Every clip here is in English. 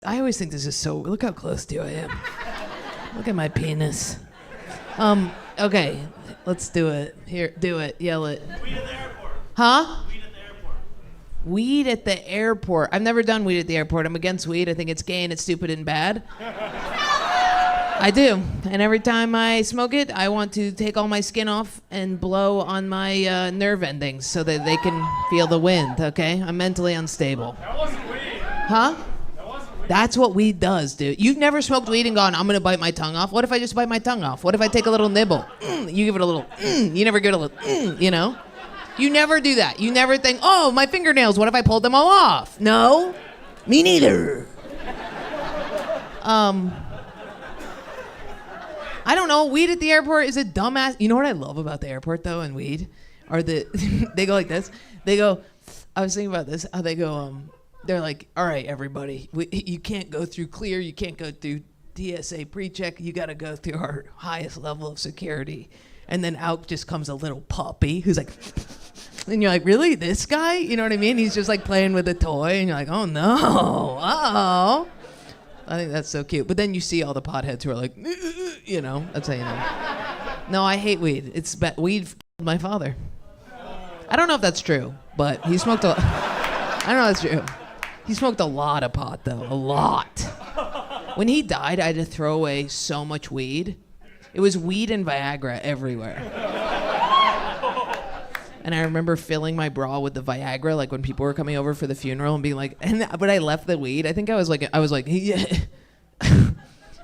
I always think this is so, look how close to you I am. Look at my penis. Okay, let's do it. Here, do it, yell it. Weed at the airport. Huh? Weed at the airport. Weed at the airport. I've never done weed at the airport. I'm against weed. I think it's gay and it's stupid and bad. I do. And every time I smoke it, I want to take all my skin off and blow on my nerve endings so that they can feel the wind, okay? I'm mentally unstable. That wasn't weed. Huh? That wasn't weed. That's what weed does, dude. You've never smoked weed and gone, I'm gonna bite my tongue off. What if I just bite my tongue off? What if I take a little nibble? You give it a little, you never give it a little, you know? You never do that. You never think, oh, my fingernails, what if I pulled them all off? No, me neither. I don't know, weed at the airport is a dumbass. You know what I love about the airport though and weed? Are they go like this. They go, I was thinking about this, how they go, they're like, all right, everybody, you can't go through clear, you can't go through TSA pre-check, you gotta go through our highest level of security. And then out just comes a little puppy who's like, and you're like, really, this guy? You know what I mean? He's just like playing with a toy and you're like, oh no, uh-oh. I think that's so cute. But then you see all the potheads who are like, you know, that's how you know. No, I hate weed. Weed killed my father. I don't know if that's true, but he smoked I don't know if that's true. He smoked a lot of pot, though. A lot. When he died, I had to throw away so much weed. It was weed and Viagra everywhere. And I remember filling my bra with the Viagra, like when people were coming over for the funeral and being like, but I left the weed. I think I was like, yeah.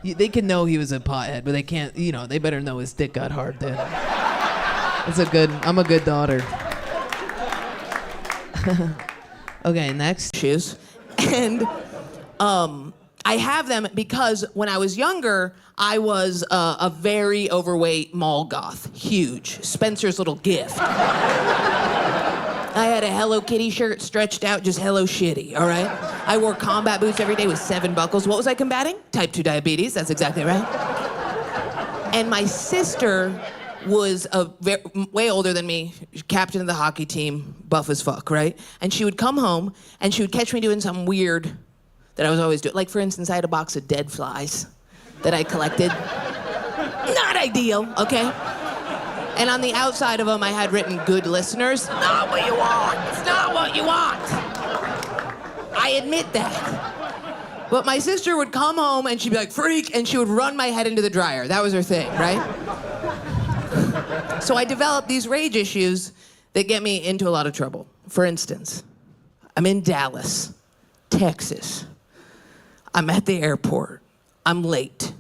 They can know he was a pothead, but they can't, you know, they better know his dick got hard then. I'm a good daughter. Okay, next. Shoes. And I have them because when I was younger, I was a very overweight mall goth. Huge. Spencer's little gift. I had a Hello Kitty shirt stretched out, just Hello Shitty, all right? I wore combat boots every day with 7 buckles. What was I combating? Type 2 diabetes, that's exactly right. And my sister was way older than me, captain of the hockey team, buff as fuck, right? And she would come home and she would catch me doing something weird that I was always doing. Like, for instance, I had a box of dead flies that I collected. Not ideal, okay? And on the outside of them, I had written, good listeners. Not what you want. It's not what you want. I admit that. But my sister would come home and she'd be like, freak, and she would run my head into the dryer. That was her thing, right? So I developed these rage issues that get me into a lot of trouble. For instance, I'm in Dallas, Texas. I'm at the airport. I'm late.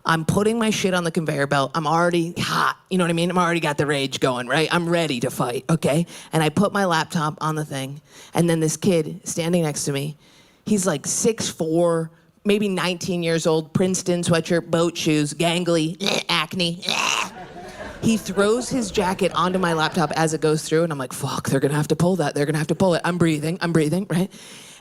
I'm putting my shit on the conveyor belt. I'm already hot, you know what I mean? I'm already got the rage going, right? I'm ready to fight, okay? And I put my laptop on the thing, and then this kid standing next to me, he's like 6'4", maybe 19 years old, Princeton sweatshirt, boat shoes, gangly, acne. He throws his jacket onto my laptop as it goes through, and I'm like, fuck, they're gonna have to pull that. They're gonna have to pull it. I'm breathing, right?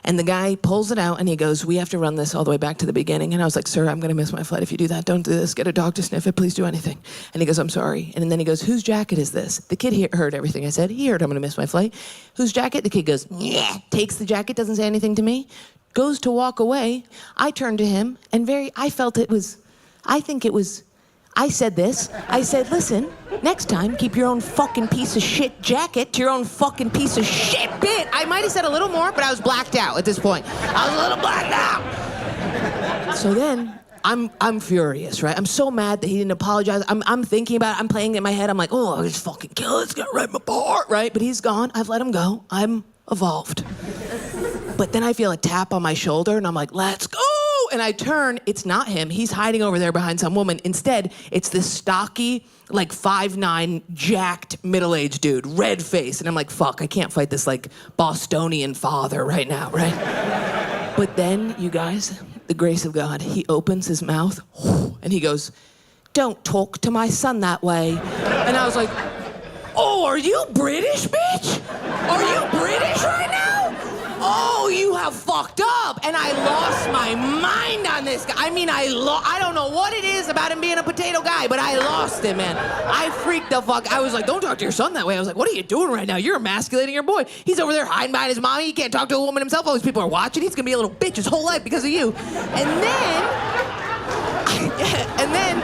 And the guy pulls it out and he goes, we have to run this all the way back to the beginning. And I was like, sir, I'm gonna miss my flight if you do that. Don't do this. Get a dog to sniff it. Please do anything. And he goes, I'm sorry. And then he goes, whose jacket is this? The kid heard everything I said. He heard I'm gonna miss my flight. Whose jacket? The kid goes, yeah. Takes the jacket, doesn't say anything to me. Goes to walk away. I turned to him and I said this. I said, listen, next time, keep your own fucking piece of shit jacket to your own fucking piece of shit bit. I might have said a little more, but I was blacked out at this point. I was a little blacked out. So then, I'm furious, right? I'm so mad that he didn't apologize. I'm thinking about it. I'm playing it in my head. I'm like, oh, I'll just fucking kill this guy right in my part, right? But he's gone. I've let him go. I'm evolved. But then I feel a tap on my shoulder, and I'm like, let's go. And I turn, it's not him. He's hiding over there behind some woman. Instead, it's this stocky, like 5'9", jacked, middle-aged dude, red face. And I'm like, fuck, I can't fight this, like, Bostonian father right now, right? But then, you guys, the grace of God, he opens his mouth, and he goes, don't talk to my son that way. And I was like, oh, are you British, bitch? Are you British right now? Oh, you got fucked up, and I lost my mind on this guy. I mean, I don't know what it is about him being a potato guy, but I lost him, man. I freaked the fuck. I was like, don't talk to your son that way. I was like, what are you doing right now? You're emasculating your boy. He's over there hiding behind his mommy. He can't talk to a woman himself. All these people are watching. He's gonna be a little bitch his whole life because of you. And then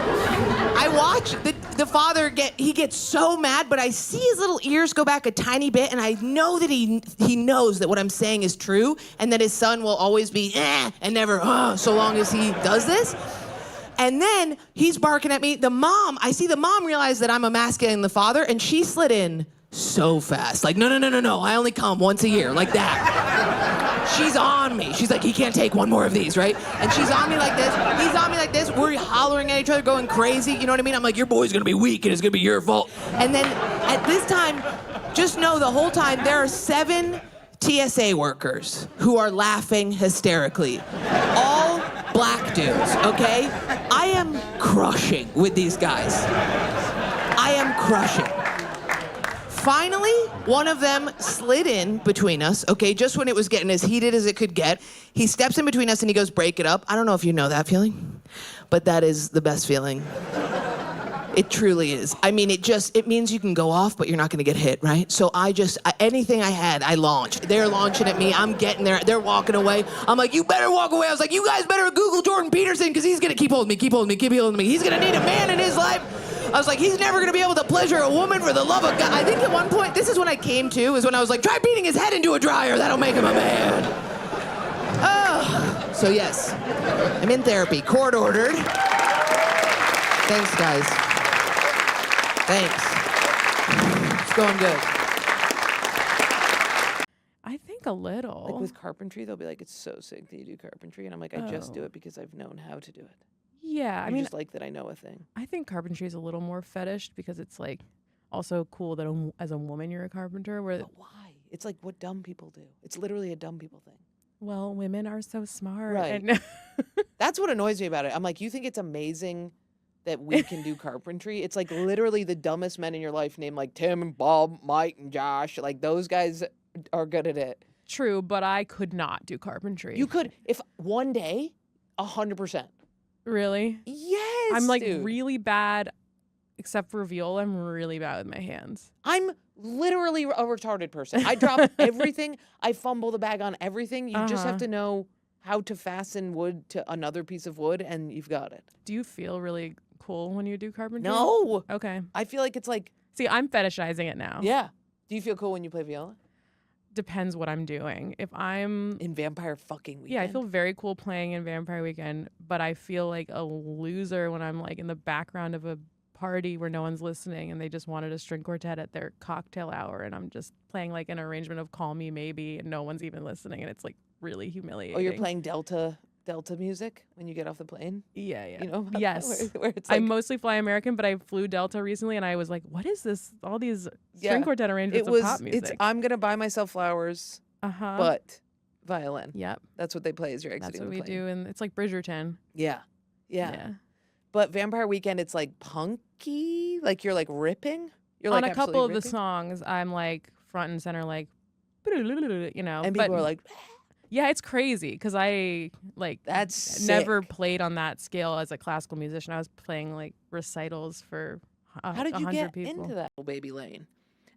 I watch the father gets so mad, but I see his little ears go back a tiny bit, and I know that he knows that what I'm saying is true, and that his son will always be and never so long as he does this. And then he's barking at me. I see the mom realize that I'm emasculating the father, and she slid in so fast. Like, no, I only come once a year, like that. She's on me. She's like, he can't take one more of these, right? And she's on me like this. He's on me like this. We're hollering at each other, going crazy. You know what I mean? I'm like, your boy's gonna be weak, and it's gonna be your fault. And then at this time, just know the whole time, there are 7 TSA workers who are laughing hysterically. All black dudes, okay? I am crushing with these guys. I am crushing. Finally, one of them slid in between us, okay, just when it was getting as heated as it could get. He steps in between us and he goes, break it up. I don't know if you know that feeling, but that is the best feeling. It truly is. I mean, it means you can go off, but you're not gonna get hit, right? So anything I had, I launched. They're launching at me, I'm getting there, they're walking away. I'm like, you better walk away. I was like, you guys better Google Jordan Peterson, because he's gonna keep holding me. He's gonna need a man in his life. I was like, he's never gonna be able to pleasure a woman for the love of God. I think at one point, this is when I came to, is when I was like, try beating his head into a dryer, that'll make him a man. Oh, so yes, I'm in therapy, court ordered. Thanks, guys. Thanks. It's going good. I think a little. Like with carpentry, they'll be like, it's so sick that you do carpentry. And I'm like, I just do it because I've known how to do it. Yeah, I mean, just like that I know a thing. I think carpentry is a little more fetish because it's like also cool that as a woman you're a carpenter. But why? It's like what dumb people do. It's literally a dumb people thing. Well, women are so smart. Right. And That's what annoys me about it. I'm like, you think it's amazing that we can do carpentry? It's like literally the dumbest men in your life named like Tim and Bob, Mike and Josh. Like those guys are good at it. True, but I could not do carpentry. You could, if one day, 100%. Really? Yes, I'm like dude. really bad, except for viola. I'm really bad with my hands. I'm literally a retarded person. I drop everything. I fumble the bag on everything. You just have to know how to fasten wood to another piece of wood, and you've got it. Do you feel really cool when you do carpentry? No. Okay. I feel like it's like... See, I'm fetishizing it now. Yeah. Do you feel cool when you play viola? Depends what I'm doing. If I'm... In Vampire fucking Weekend? Yeah, I feel very cool playing in Vampire Weekend, but I feel like a loser when I'm like in the background of a party where no one's listening and they just wanted a string quartet at their cocktail hour and I'm just playing like an arrangement of Call Me Maybe and no one's even listening and it's like really humiliating. Oh, you're playing Delta music when you get off the plane? Yeah. You know? Yes. Where it's like... I mostly fly American, but I flew Delta recently and I was like, what is this? All these string quartet arrangements of pop music. It's I'm going to buy myself flowers, but violin. Yep. That's what they play as you're exiting That's what the we plane. do, and it's like Bridgerton. Yeah. But Vampire Weekend, it's like punky, like you're like ripping. You're on like a couple of the ripping. songs, I'm like front and center, like, you know. And people are like, yeah, it's crazy because I like that's never sick. played on that scale as a classical musician. I was playing like recitals for How did you 100 get people. into that baby lane?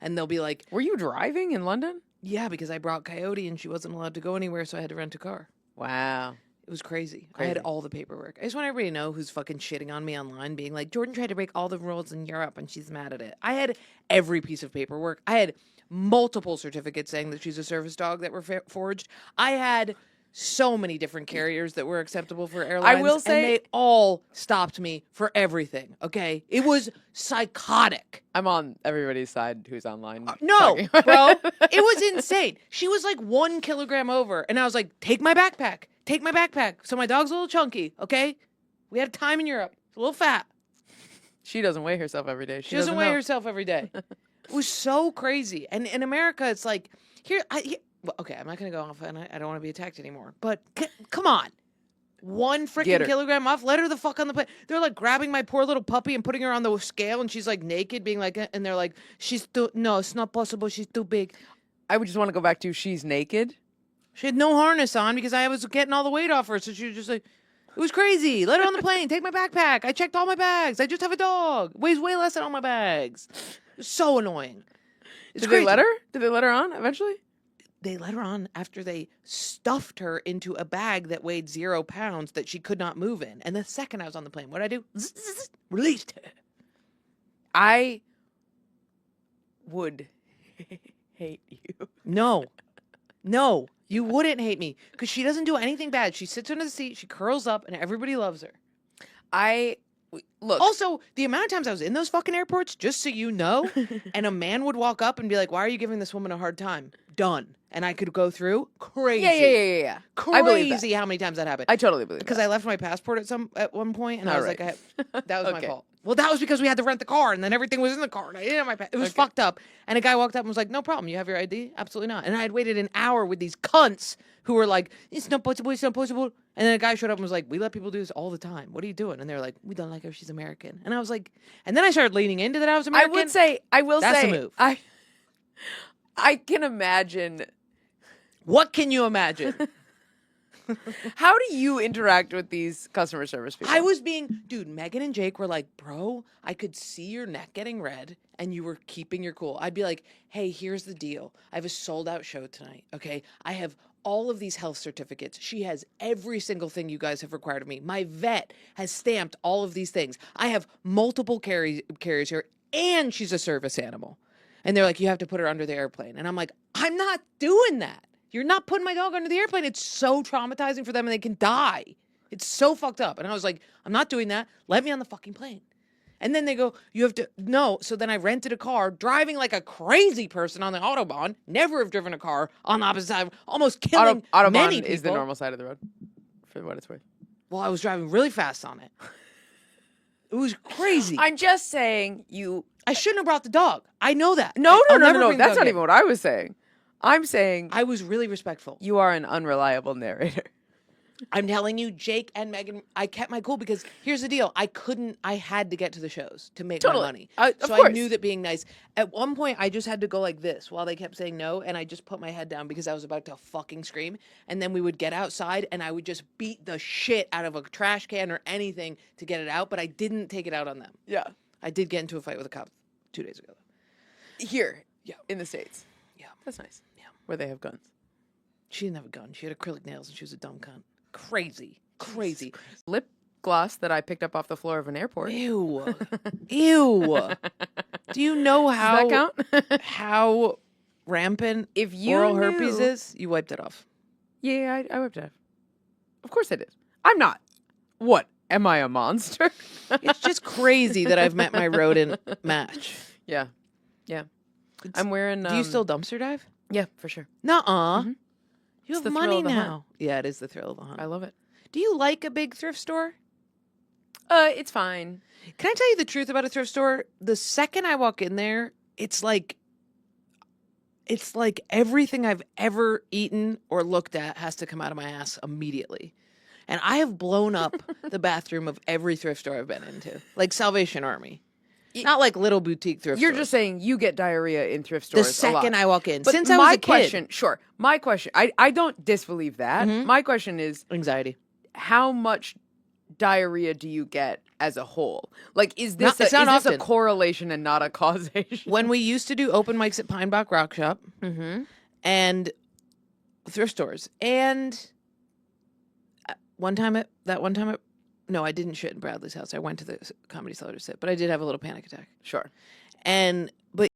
And they'll be like, were you driving in London? Yeah, because I brought Coyote and she wasn't allowed to go anywhere, so I had to rent a car. Wow. It was crazy. I had all the paperwork. I just want everybody to know who's fucking shitting on me online, being like, Jordan tried to break all the rules in Europe and she's mad at it. I had every piece of paperwork. I had multiple certificates saying that she's a service dog that were forged. I had so many different carriers that were acceptable for airlines. I will say, and they all stopped me for everything, okay? It was psychotic. I'm on everybody's side who's online. No, bro. It was insane. She was like 1 kilogram over. And I was like, take my backpack. Take my backpack. So my dog's a little chunky, okay? We had time in Europe. It's a little fat. She doesn't weigh herself every day. She doesn't weigh herself every day. It was so crazy. And in America, it's like, well, okay, I'm not going to go off, and I don't want to be attacked anymore. But come on. 1 freaking kilogram off. Let her the fuck on the plane. They're like grabbing my poor little puppy and putting her on the scale, and she's like naked, being like, and they're like, no, it's not possible. She's too big. I would just want to go back to she's naked. She had no harness on because I was getting all the weight off her. So she was just like, it was crazy. Let her on the plane. Take my backpack. I checked all my bags. I just have a dog. Weighs way less than all my bags. It was so annoying. Did they let her? Did they let her on eventually? They let her on after they stuffed her into a bag that weighed 0 pounds that she could not move in. And the second I was on the plane, what'd I do? Released her. I would hate you. No, you wouldn't hate me because she doesn't do anything bad. She sits under the seat, she curls up, and everybody loves her. Look. Also, the amount of times I was in those fucking airports, just so you know, and a man would walk up and be like, "Why are you giving this woman a hard time?" Done. And I could go through crazy. Yeah. Crazy I believe that. how many times that happened. I totally believe Because that. I left my passport at one point, and I was All right. like, that was my Okay. fault. Well, that was because we had to rent the car, and then everything was in the car, and I didn't have my passport. It was Okay. fucked up. And a guy walked up and was like, "No problem. You have your ID? Absolutely not." And I had waited an hour with these cunts who were like, "It's not possible. It's not possible." And then a guy showed up and was like, "We let people do this all the time. What are you doing?" And they were like, "We don't like her. She's American." And I was like, and then I started leaning into that I was American. I will That's say, a move. I can imagine. What can you imagine? How do you interact with these customer service people? I was dude, Megan and Jake were like, "Bro, I could see your neck getting red and you were keeping your cool." I'd be like, "Hey, here's the deal. I have a sold out show tonight. Okay. I have all of these health certificates. She has every single thing you guys have required of me. My vet has stamped all of these things. I have multiple carriers here, and she's a service animal." And they're like, "You have to put her under the airplane." And I'm like, "I'm not doing that. You're not putting my dog under the airplane. It's so traumatizing for them and they can die. It's so fucked up." And I was like, "I'm not doing that. Let me on the fucking plane." And then they go, "You have to," no. So then I rented a car, driving like a crazy person on the Autobahn. Never have driven a car on the opposite side, almost killing Autobahn many people. is the normal side of the road, for what it's worth. Well, I was driving really fast on it. It was crazy. I'm just saying you. I shouldn't have brought the dog. I know that. No. I'll never bring the That's dog not in. even what I was saying. I'm saying I was really respectful. you are an unreliable narrator. I'm telling you, Jake and Megan, I kept my cool because here's the deal. I had to get to the shows to make Totally. my money. Of So I course. knew that being nice. At one point, I just had to go like this while they kept saying no. And I just put my head down because I was about to fucking scream. And then we would get outside and I would just beat the shit out of a trash can or anything to get it out. But I didn't take it out on them. Yeah. I did get into a fight with a cop 2 days ago. Here. Yeah. In the States. Yeah. That's nice. Yeah. Where they have guns. She didn't have a gun. She had acrylic nails and she was a dumb cunt. Crazy. Crazy. Lip gloss that I picked up off the floor of an airport. Ew. Ew. Do you know Does how that count? how rampant If you oral herpes knew- is? You wiped it off. Yeah, I wiped it off. Of course I did. I'm not. What? Am I a monster? It's just crazy that I've met my rodent match. Yeah. Yeah. I'm wearing. Do you still dumpster dive? Yeah, for sure. Nuh-uh. Mhm. You It's have the thrill money of the hunt. now. Yeah, it is the thrill of the hunt. I love it. Do you like a big thrift store? It's fine. Can I tell you the truth about a thrift store? The second I walk in there, it's like everything I've ever eaten or looked at has to come out of my ass immediately. And I have blown up the bathroom of every thrift store I've been into, like Salvation Army. Not like little boutique thrift You're stores. just saying you get diarrhea in thrift The stores. a lot. second I walk in. But Since I was my a kid. question, sure. My question, I don't disbelieve that. Mhm. My question is, Anxiety. how much diarrhea do you get as a whole? Like, is this, It's not is this a often. correlation and not a causation? When we used to do open mics at Pinebach Rock Shop Mm-hmm. and thrift stores. And one time at no, I didn't shit in Bradley's house. I went to the Comedy Cellar to sit, but I did have a little panic attack. Sure. And but